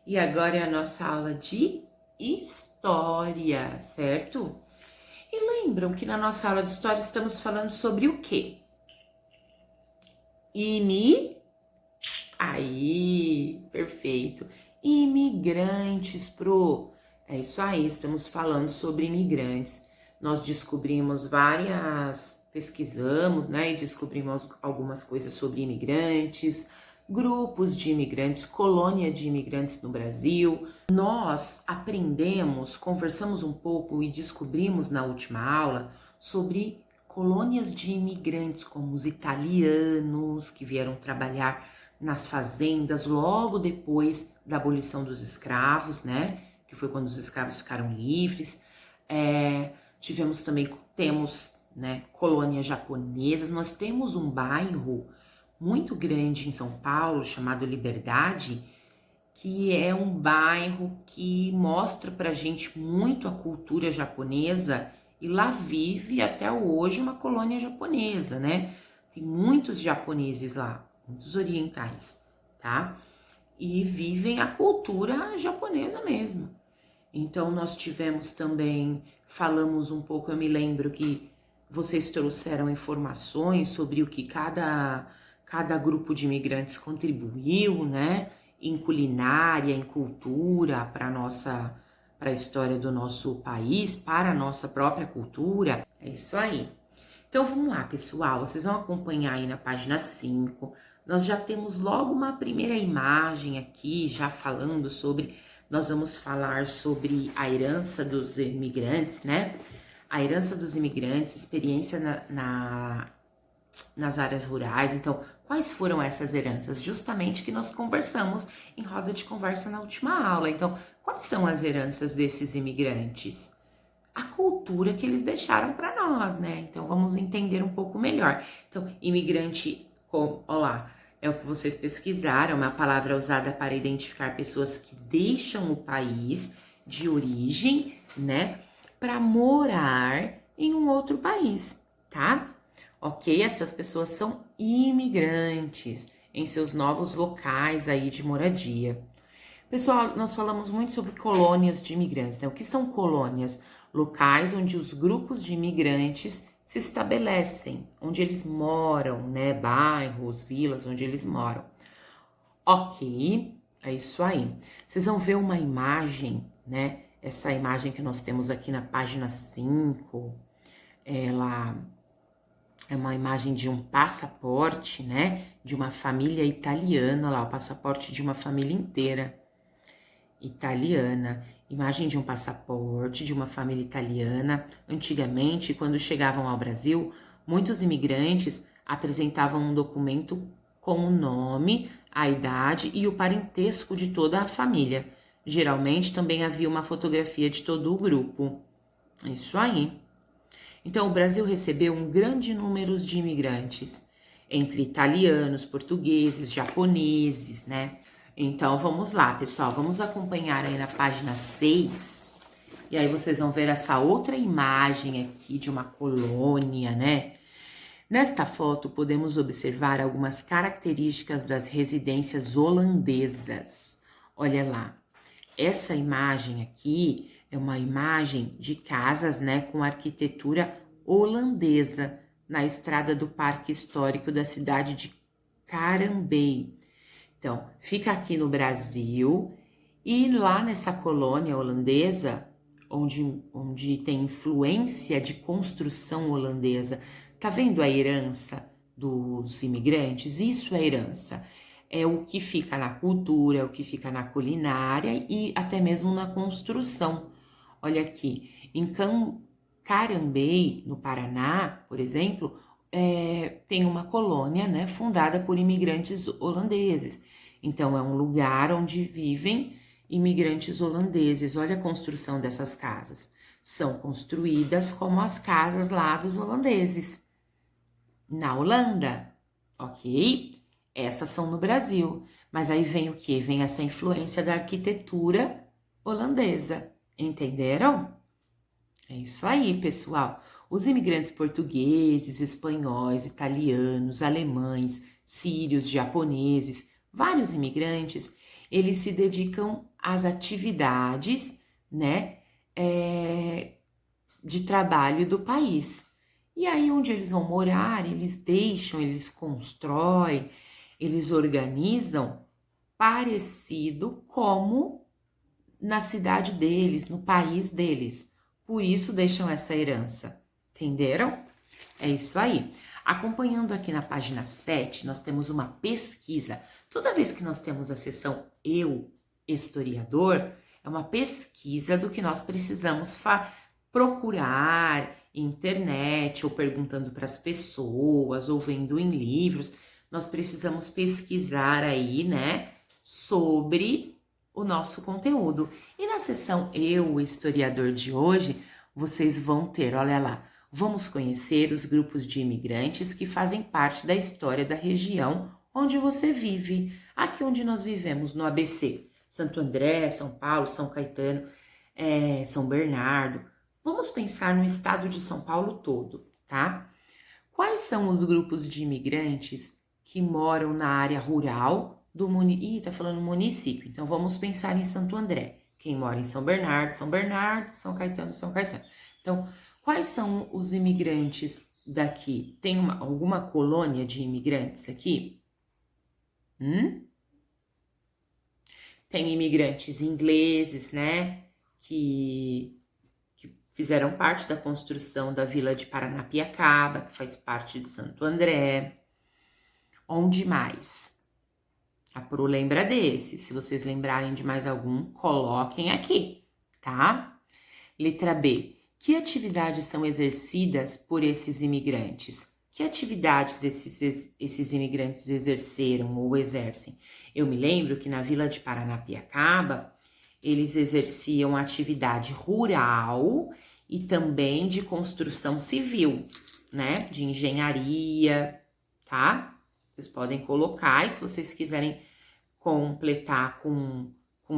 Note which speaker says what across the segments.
Speaker 1: E agora é a nossa aula de história, certo? E lembram que na nossa aula de história estamos falando sobre o quê? Aí, perfeito. Imigrantes, pro. É isso aí, estamos falando sobre imigrantes. Nós descobrimos pesquisamos, né, e descobrimos algumas coisas sobre imigrantes, grupos de imigrantes, colônia de imigrantes no Brasil. Nós aprendemos, conversamos um pouco e descobrimos na última aula sobre colônias de imigrantes, como os italianos que vieram trabalhar nas fazendas logo depois da abolição dos escravos, né? Que foi quando os escravos ficaram livres. Temos, né, colônias japonesas. Nós temos um bairro muito grande em São Paulo chamado Liberdade, que é um bairro que mostra pra gente muito a cultura japonesa, e lá vive até hoje uma colônia japonesa, né? Tem muitos japoneses lá, muitos orientais, tá? E vivem a cultura japonesa mesmo. Então nós tivemos também, falamos um pouco, eu me lembro que vocês trouxeram informações sobre o que cada grupo de imigrantes contribuiu, né? Em culinária, em cultura, para a história do nosso país, para a nossa própria cultura. É isso aí. Então vamos lá, pessoal, vocês vão acompanhar aí na página 5. Nós já temos logo uma primeira imagem aqui, já falando sobre, nós vamos falar sobre a herança dos imigrantes, né? A herança dos imigrantes, experiência nas áreas rurais. Então, quais foram essas heranças? Justamente que nós conversamos em roda de conversa na última aula. Então, quais são as heranças desses imigrantes? A cultura que eles deixaram para nós, né? Então, vamos entender um pouco melhor. Então, imigrante, olá, é o que vocês pesquisaram, é uma palavra usada para identificar pessoas que deixam o país de origem, né, para morar em um outro país, tá? Ok? Essas pessoas são imigrantes em seus novos locais aí de moradia. Pessoal, nós falamos muito sobre colônias de imigrantes, né? O que são colônias? Locais onde os grupos de imigrantes se estabelecem, onde eles moram, né? Bairros, vilas, onde eles moram. Ok, é isso aí. Vocês vão ver uma imagem, né? Essa imagem que nós temos aqui na página 5, ela é uma imagem de um passaporte, né? De uma família italiana, lá, o passaporte de uma família inteira italiana. Imagem de um passaporte de uma família italiana. Antigamente, quando chegavam ao Brasil, muitos imigrantes apresentavam um documento com o nome, a idade e o parentesco de toda a família. Geralmente também havia uma fotografia de todo o grupo. Isso aí. Então, o Brasil recebeu um grande número de imigrantes, entre italianos, portugueses, japoneses, né? Então, vamos lá, pessoal, vamos acompanhar aí na página 6, e aí vocês vão ver essa outra imagem aqui de uma colônia, né? Nesta foto, podemos observar algumas características das residências holandesas. Olha lá, essa imagem aqui é uma imagem de casas, né, com arquitetura holandesa na estrada do Parque Histórico da cidade de Caranbei. Então, fica aqui no Brasil e lá nessa colônia holandesa, onde tem influência de construção holandesa, tá vendo a herança dos imigrantes? Isso é herança. É o que fica na cultura, é o que fica na culinária e até mesmo na construção. Olha aqui, em Caranbei, no Paraná, por exemplo, tem uma colônia, né, fundada por imigrantes holandeses. Então, é um lugar onde vivem imigrantes holandeses. Olha a construção dessas casas. São construídas como as casas lá dos holandeses. Na Holanda, ok? Essas são no Brasil. Mas aí vem o quê? Vem essa influência da arquitetura holandesa. Entenderam? É isso aí, pessoal. Os imigrantes portugueses, espanhóis, italianos, alemães, sírios, japoneses, vários imigrantes, eles se dedicam às atividades, né, de trabalho do país. E aí, onde eles vão morar, eles deixam, eles constroem, eles organizam parecido como na cidade deles, no país deles. Por isso deixam essa herança. Entenderam? É isso aí. Acompanhando aqui na página 7, nós temos uma pesquisa. Toda vez que nós temos a seção Eu, Historiador, é uma pesquisa do que nós precisamos procurar em internet, ou perguntando para as pessoas, ou vendo em livros. Nós precisamos pesquisar aí, né, sobre o nosso conteúdo. E na seção Eu, Historiador de hoje, vocês vão ter, olha lá, vamos conhecer os grupos de imigrantes que fazem parte da história da região onde você vive, aqui onde nós vivemos, no ABC, Santo André, São Paulo, São Caetano, São Bernardo. Vamos pensar no estado de São Paulo todo, tá? Quais são os grupos de imigrantes que moram na área rural do município? Tá falando município, então vamos pensar em Santo André. Quem mora em São Bernardo, São Bernardo, São Caetano, São Caetano. Então, quais são os imigrantes daqui? Tem alguma colônia de imigrantes aqui? Tem imigrantes ingleses, né? Que fizeram parte da construção da Vila de Paranapiacaba, que faz parte de Santo André. Onde mais? A Pro lembra desse. Se vocês lembrarem de mais algum, coloquem aqui, tá? Letra B. Que atividades são exercidas por esses imigrantes? Que atividades esses imigrantes exerceram ou exercem? Eu me lembro que na Vila de Paranapiacaba, eles exerciam atividade rural e também de construção civil, né? De engenharia, tá? Vocês podem colocar, e se vocês quiserem completar com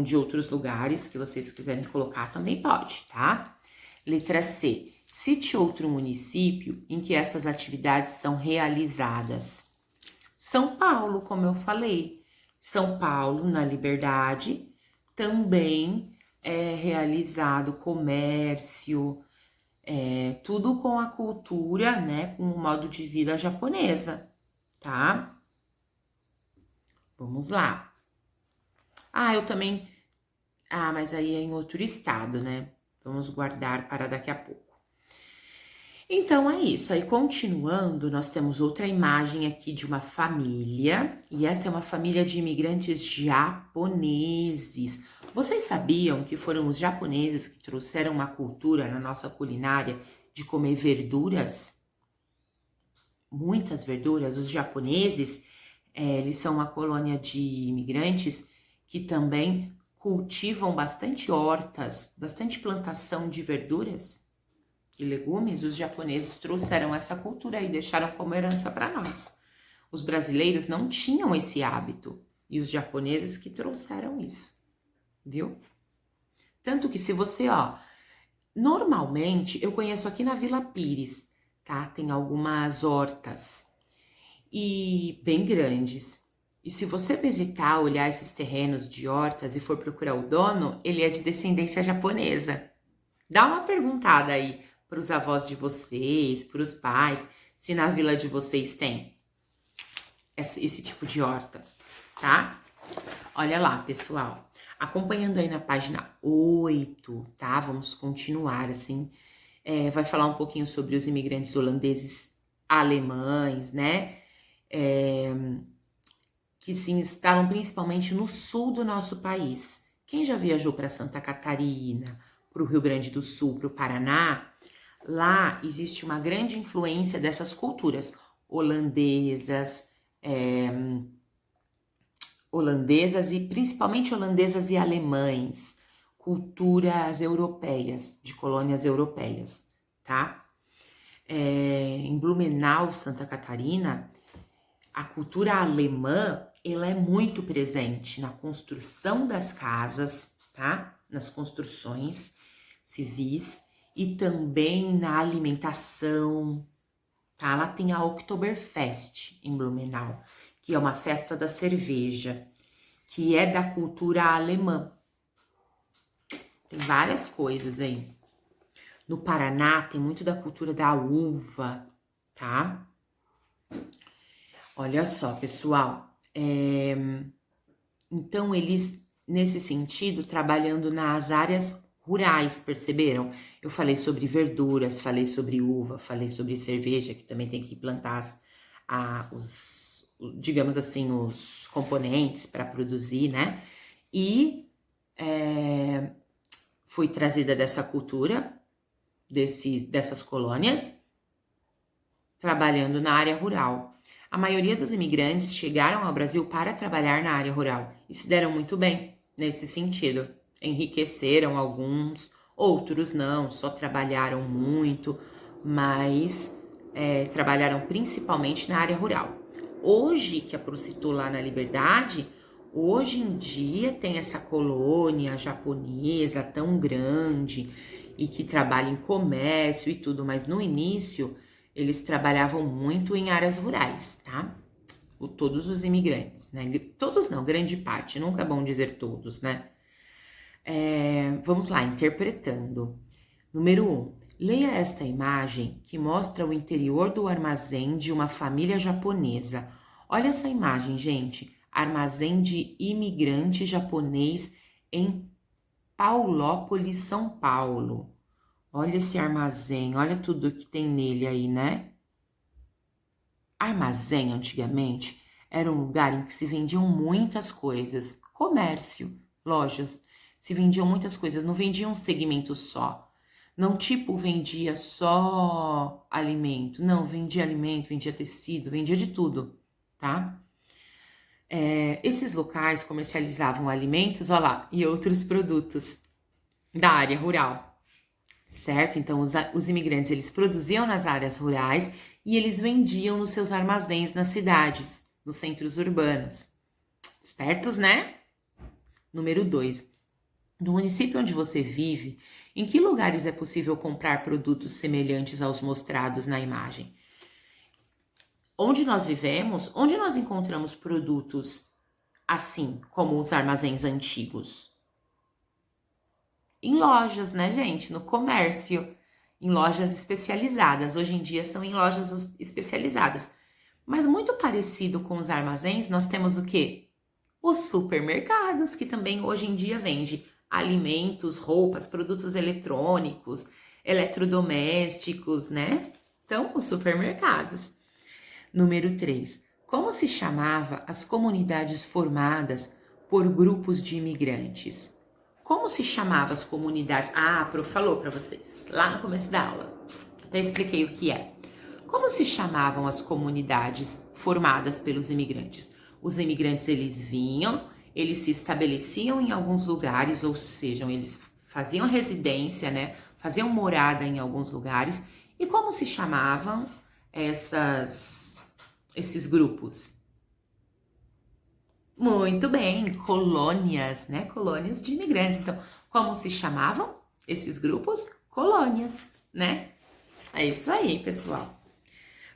Speaker 1: de outros lugares que vocês quiserem colocar, também pode, tá? Letra C. Cite outro município em que essas atividades são realizadas. São Paulo, como eu falei. São Paulo, na Liberdade, também é realizado comércio, tudo com a cultura, né, com o modo de vida japonesa, tá? Vamos lá. Eu também... mas aí é em outro estado, né? Vamos guardar para daqui a pouco. Então, é isso. Aí, continuando, nós temos outra imagem aqui de uma família. E essa é uma família de imigrantes japoneses. Vocês sabiam que foram os japoneses que trouxeram uma cultura na nossa culinária de comer verduras? Muitas verduras. Os japoneses, eles são uma colônia de imigrantes que também cultivam bastante hortas, bastante plantação de verduras e legumes. Os japoneses trouxeram essa cultura e deixaram como herança para nós. Os brasileiros não tinham esse hábito e os japoneses que trouxeram isso, viu? Tanto que se você, normalmente eu conheço aqui na Vila Pires, tá? Tem algumas hortas e bem grandes. E se você visitar, olhar esses terrenos de hortas e for procurar o dono, ele é de descendência japonesa. Dá uma perguntada aí para os avós de vocês, para os pais, se na vila de vocês tem esse tipo de horta, tá? Olha lá, pessoal. Acompanhando aí na página 8, tá? Vamos continuar, assim. Vai falar um pouquinho sobre os imigrantes holandeses alemães, né? Que se instalam principalmente no sul do nosso país. Quem já viajou para Santa Catarina, para o Rio Grande do Sul, para o Paraná, lá existe uma grande influência dessas culturas holandesas, holandesas e principalmente holandesas e alemães, culturas europeias, de colônias europeias, tá? Em Blumenau, Santa Catarina, a cultura alemã, ela é muito presente na construção das casas, tá? Nas construções civis e também na alimentação, tá? Lá tem a Oktoberfest em Blumenau, que é uma festa da cerveja. que é da cultura alemã. Tem várias coisas aí. No Paraná tem muito da cultura da uva, tá? Olha só, pessoal. Então, eles, nesse sentido, trabalhando nas áreas rurais, perceberam? Eu falei sobre verduras, falei sobre uva, falei sobre cerveja, que também tem que plantar digamos assim, os componentes para produzir, né? E foi trazida dessa cultura, dessas colônias, trabalhando na área rural. A maioria dos imigrantes chegaram ao Brasil para trabalhar na área rural e se deram muito bem nesse sentido. Enriqueceram alguns, outros não, só trabalharam muito, mas trabalharam principalmente na área rural. Hoje, que a Pro citou lá na Liberdade, hoje em dia tem essa colônia japonesa tão grande e que trabalha em comércio e tudo, mas no início eles trabalhavam muito em áreas rurais, tá? Todos os imigrantes, né? Todos não, grande parte, nunca é bom dizer todos, né? Vamos lá, interpretando. Número 1. Leia esta imagem que mostra o interior do armazém de uma família japonesa. Olha essa imagem, gente. Armazém de imigrante japonês em Paulópolis, São Paulo. Olha esse armazém, olha tudo que tem nele aí, né? Armazém, antigamente, era um lugar em que se vendiam muitas coisas. Comércio, lojas, se vendiam muitas coisas, não vendiam um segmento só. Não tipo vendia só alimento, não, vendia alimento, vendia tecido, vendia de tudo, tá? Esses locais comercializavam alimentos, olha lá, e outros produtos da área rural. Certo? Então, os imigrantes, eles produziam nas áreas rurais e eles vendiam nos seus armazéns nas cidades, nos centros urbanos. Espertos, né? Número 2. No município onde você vive, em que lugares é possível comprar produtos semelhantes aos mostrados na imagem? Onde nós vivemos, onde nós encontramos produtos assim, como os armazéns antigos? Em lojas, né, gente? No comércio, em lojas especializadas. Hoje em dia são em lojas especializadas. Mas muito parecido com os armazéns, nós temos o quê? Os supermercados, que também hoje em dia vende alimentos, roupas, produtos eletrônicos, eletrodomésticos, né? Então, os supermercados. Número 3. Como se chamava as comunidades formadas por grupos de imigrantes? Como se chamavam as comunidades? Ah, a Pro falou para vocês, lá no começo da aula. Até expliquei o que é. Como se chamavam as comunidades formadas pelos imigrantes? Os imigrantes, eles vinham, eles se estabeleciam em alguns lugares, ou seja, eles faziam residência, né? Faziam morada em alguns lugares. E como se chamavam esses grupos? Muito bem, colônias, né? Colônias de imigrantes. Então, como se chamavam esses grupos? Colônias, né? É isso aí, pessoal.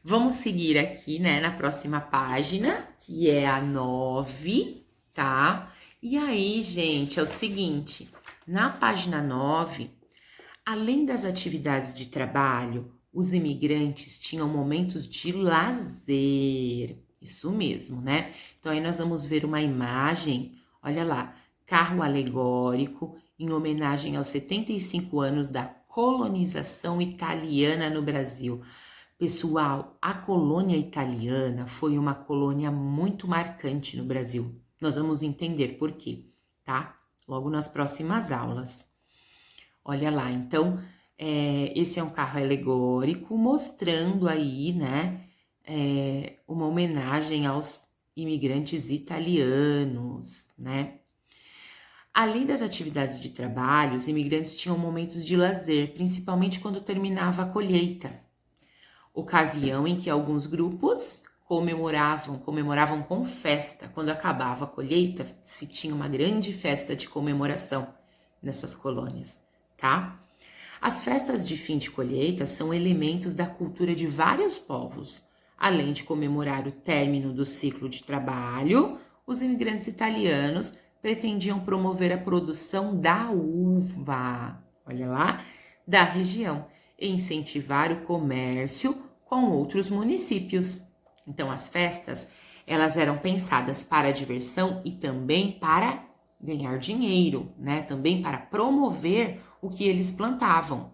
Speaker 1: Vamos seguir aqui, né, na próxima página, que é a 9, tá? E aí, gente, é o seguinte, na página 9, além das atividades de trabalho, os imigrantes tinham momentos de lazer. Isso mesmo, né? Então, aí nós vamos ver uma imagem, olha lá, carro alegórico em homenagem aos 75 anos da colonização italiana no Brasil. Pessoal, a colônia italiana foi uma colônia muito marcante no Brasil. Nós vamos entender por quê, tá? Logo nas próximas aulas. Olha lá, então, esse é um carro alegórico mostrando aí, né, uma homenagem aos imigrantes italianos, né? Além das atividades de trabalho, os imigrantes tinham momentos de lazer, principalmente quando terminava a colheita. Ocasião em que alguns grupos comemoravam com festa. Quando acabava a colheita, se tinha uma grande festa de comemoração nessas colônias, tá? As festas de fim de colheita são elementos da cultura de vários povos. Além de comemorar o término do ciclo de trabalho, Os imigrantes italianos pretendiam promover a produção da uva, olha lá, da região, e incentivar o comércio com outros municípios. Então, as festas, elas eram pensadas para a diversão e também para ganhar dinheiro, né? Também para promover o que eles plantavam,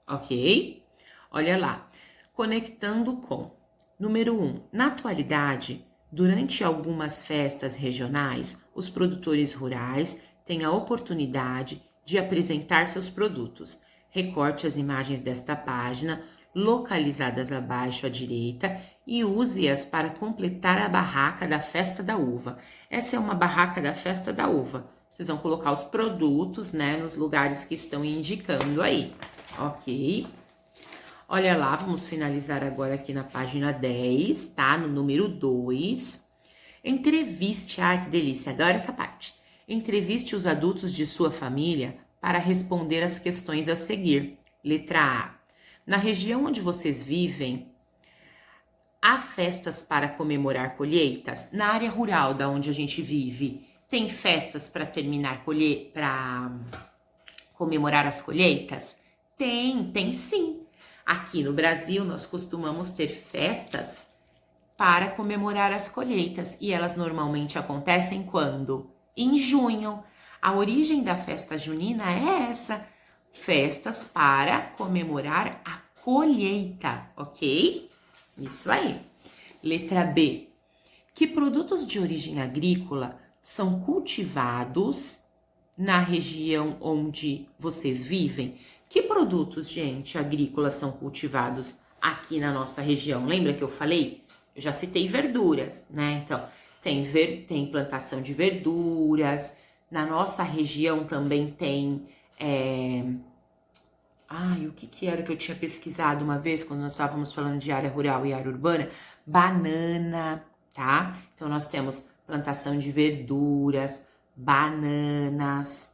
Speaker 1: ok? Olha lá, conectando com. Número 1. Na atualidade, durante algumas festas regionais, os produtores rurais têm a oportunidade de apresentar seus produtos. Recorte as imagens desta página, localizadas abaixo à direita, e use-as para completar a barraca da festa da uva. Essa é uma barraca da festa da uva. Vocês vão colocar os produtos, né, nos lugares que estão indicando aí, ok? Olha lá, vamos finalizar agora aqui na página 10, tá? No número 2. Entreviste, ai que delícia, adoro essa parte. Entreviste os adultos de sua família para responder as questões a seguir. Letra A. Na região onde vocês vivem, há festas para comemorar colheitas? Na área rural da onde a gente vive, tem festas para para comemorar as colheitas? Tem sim. Aqui no Brasil, nós costumamos ter festas para comemorar as colheitas e elas normalmente acontecem quando? Em junho. A origem da festa junina é essa, festas para comemorar a colheita, ok? Isso aí. Letra B. Que produtos de origem agrícola são cultivados na região onde vocês vivem? Que produtos, gente, agrícolas são cultivados aqui na nossa região? Lembra que eu falei? Eu já citei verduras, né? Então, tem plantação de verduras. Na nossa região também tem... o que era que eu tinha pesquisado uma vez quando nós estávamos falando de área rural e área urbana? Banana, tá? Então, nós temos plantação de verduras, bananas...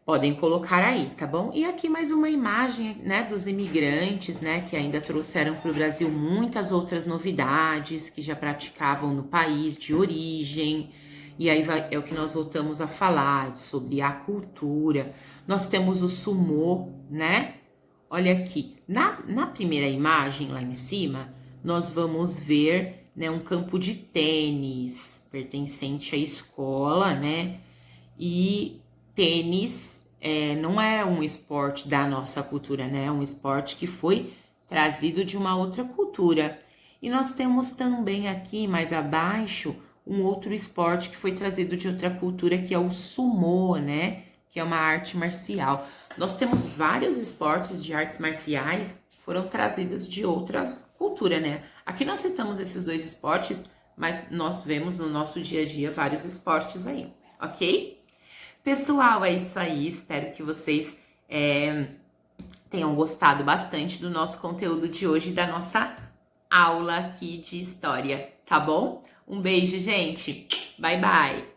Speaker 1: Podem colocar aí, tá bom? E aqui mais uma imagem, né, dos imigrantes, né, que ainda trouxeram para o Brasil muitas outras novidades que já praticavam no país de origem. E aí é o que nós voltamos a falar sobre a cultura. Nós temos o sumô, né? Olha aqui, na primeira imagem lá em cima, nós vamos ver, né, um campo de tênis pertencente à escola, né? E tênis não é um esporte da nossa cultura, né? É um esporte que foi trazido de uma outra cultura. E nós temos também aqui, mais abaixo, um outro esporte que foi trazido de outra cultura, que é o sumô, né? Que é uma arte marcial. Nós temos vários esportes de artes marciais que foram trazidos de outra cultura, né? Aqui nós citamos esses dois esportes, mas nós vemos no nosso dia a dia vários esportes aí, ok? Pessoal, é isso aí. Espero que vocês tenham gostado bastante do nosso conteúdo de hoje, da nossa aula aqui de história, tá bom? Um beijo, gente. Bye, bye.